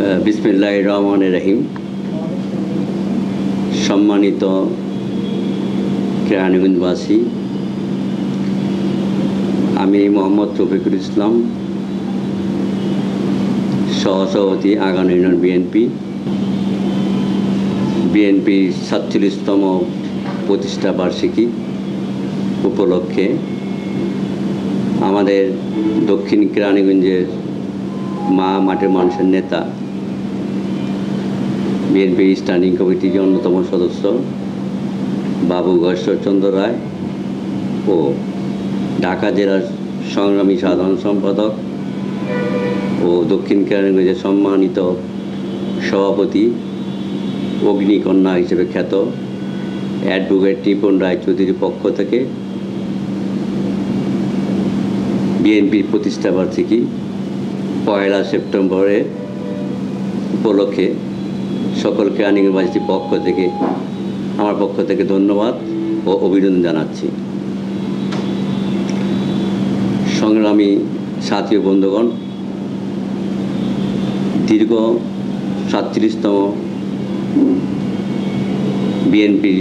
বিসমিল্লাহির রহমানির রহিম। সম্মানিত কেরানীগঞ্জবাসী, আমি মোহাম্মদ রফিকুল ইসলাম, সহসভাপতি আগান ইউনিয়ন বিএনপির ৪৭তম প্রতিষ্ঠা বার্ষিকী উপলক্ষে আমাদের দক্ষিণ কেরানীগঞ্জের মা মাঠের মানুষের নেতা, বিএনপি স্ট্যান্ডিং কমিটির অন্যতম সদস্য বাবু ঈশ্বরচন্দ্র রায় ও ঢাকা জেলার সংগ্রামী সাধারণ সম্পাদক ও দক্ষিণ কেরানীগঞ্জের সম্মানিত সভাপতি, অগ্নিকন্যা হিসেবে খ্যাত অ্যাডভোকেট টিপন রায়চৌধুরীর পক্ষ থেকে বিএনপির প্রতিষ্ঠা বার্ষিকী ১ সেপ্টেম্বরের উপলক্ষে সকল কেরানীগঞ্জবাসীর পক্ষ থেকে আমার পক্ষ থেকে ধন্যবাদ ও অভিনন্দন জানাচ্ছি। সংগ্রামী সাথী ও বন্ধুগণ, দীর্ঘ ৪৭তম বিএনপির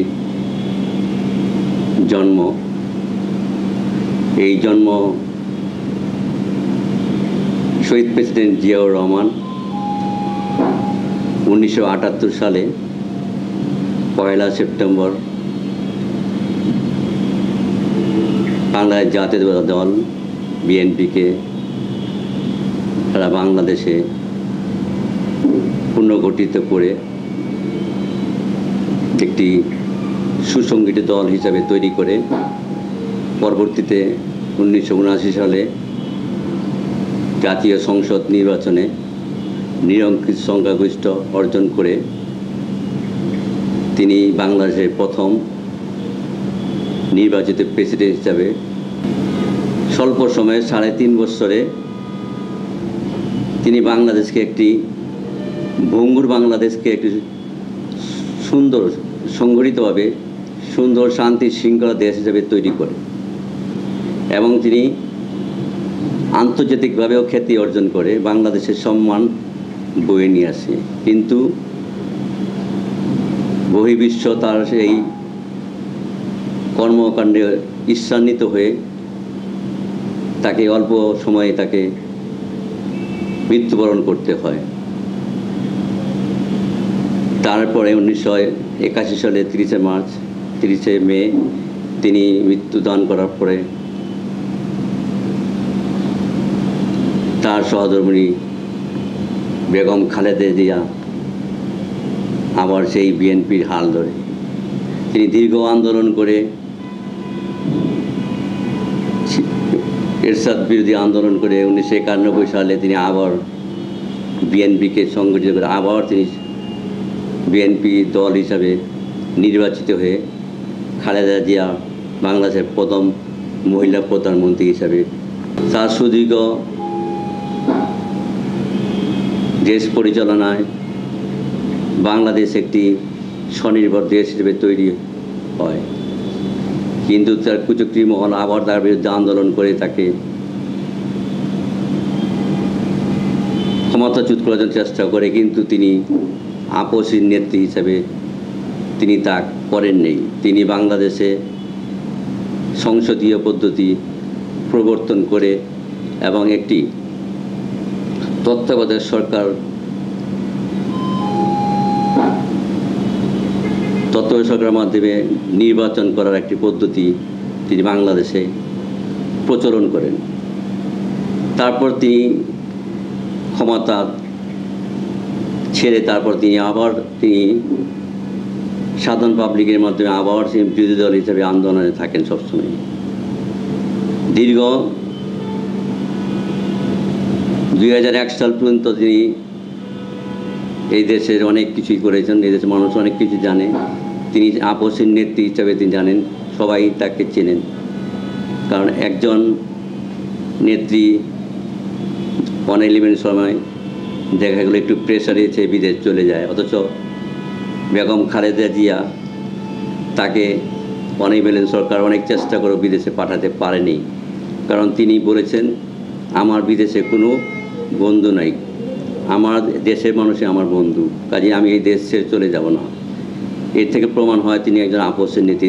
জন্ম, এই জন্ম শহীদ প্রেসিডেন্ট জিয়াউর রহমান ১৯৭৮ সালে ১ সেপ্টেম্বর বাংলাদেশ জাতীয়তাবাদী দল বিএনপিকে সারা বাংলাদেশে পুনর্গঠিত করে একটি সুসংগঠিত দল হিসাবে তৈরি করে পরবর্তীতে ১৯৭৯ সালে জাতীয় সংসদ নির্বাচনে নিরঙ্কুশ সংখ্যাগরিষ্ঠ অর্জন করে তিনি বাংলাদেশের প্রথম নির্বাচিত প্রেসিডেন্ট হিসাবে স্বল্প সময়ে ৩.৫ বছরে তিনি বাংলাদেশকে একটি ভঙ্গুর বাংলাদেশকে একটি সুন্দর সংগঠিতভাবে সুন্দর শান্তি শৃঙ্খলা দেশ হিসেবে তৈরি করে এবং তিনি আন্তর্জাতিকভাবেও খ্যাতি অর্জন করে বাংলাদেশের সম্মান বয়ে নিয়ে আসে। কিন্তু বহির্বিশ্ব তার সেই কর্মকাণ্ডে ঈর্ষান্বিত হয়ে তাকে অল্প সময়ে তাকে মৃত্যুবরণ করতে হয়। তারপরে ১৯৮১ সালে ৩০ মে তিনি মৃত্যুদান করার পরে তার সহধর্মিণী বেগম খালেদা জিয়া আবার সেই বিএনপির হাল ধরে তিনি দীর্ঘ আন্দোলন করে এরশাদ বিরোধী আন্দোলন করে ১৯৯১ সালে তিনি আবার বিএনপিকে সংগঠিত করে আবার তিনি বিএনপি দল হিসাবে নির্বাচিত হয়ে খালেদা জিয়া বাংলাদেশের প্রথম মহিলা প্রধানমন্ত্রী হিসাবে তার সুদীর্ঘ দেশ পরিচালনায় বাংলাদেশ একটি স্বনির্ভর দেশ হিসেবে তৈরি হয়। কিন্তু তার কুচক্রী মহল আবার তার বিরুদ্ধে আন্দোলন করে তাকে ক্ষমতাচ্যুত করার জন্য চেষ্টা করে, কিন্তু তিনি আপসী নেত্রী হিসাবে তিনি তা করেননি। তিনি বাংলাদেশে সংসদীয় পদ্ধতি প্রবর্তন করে এবং একটি তত্ত্বাবধায়ক সরকারের মাধ্যমে নির্বাচন করার একটি পদ্ধতি তিনি বাংলাদেশে প্রচলন করেন। তারপর তিনি ক্ষমতা ছেড়ে তারপর তিনি সাধারণ পাবলিকের মাধ্যমে আবার তিনি বিরোধী দল হিসেবে আন্দোলনে থাকেন সবসময়। দীর্ঘ ২০০১ সাল পর্যন্ত তিনি এই দেশের অনেক কিছুই করেছেন, এই দেশের মানুষ অনেক কিছু জানে। তিনি আপসী নেত্রী হিসাবে তিনি জানেন, সবাই তাকে চেনেন, কারণ একজন নেত্রী 111 সময় দেখা গেলো একটু প্রেশারে বিদেশ চলে যায়, অথচ বেগম খালেদা জিয়া তাকে 111 সরকার অনেক চেষ্টা করে বিদেশে পাঠাতে পারেনি, কারণ তিনি বলেছেন আমার বিদেশে কোনো বন্ধু নাই, আমার দেশের মানুষই আমার বন্ধু, কাজে আমি এই দেশ ছেড়ে চলে যাব না। এর থেকে প্রমাণ হয় তিনি একজন আপোষের নীতি।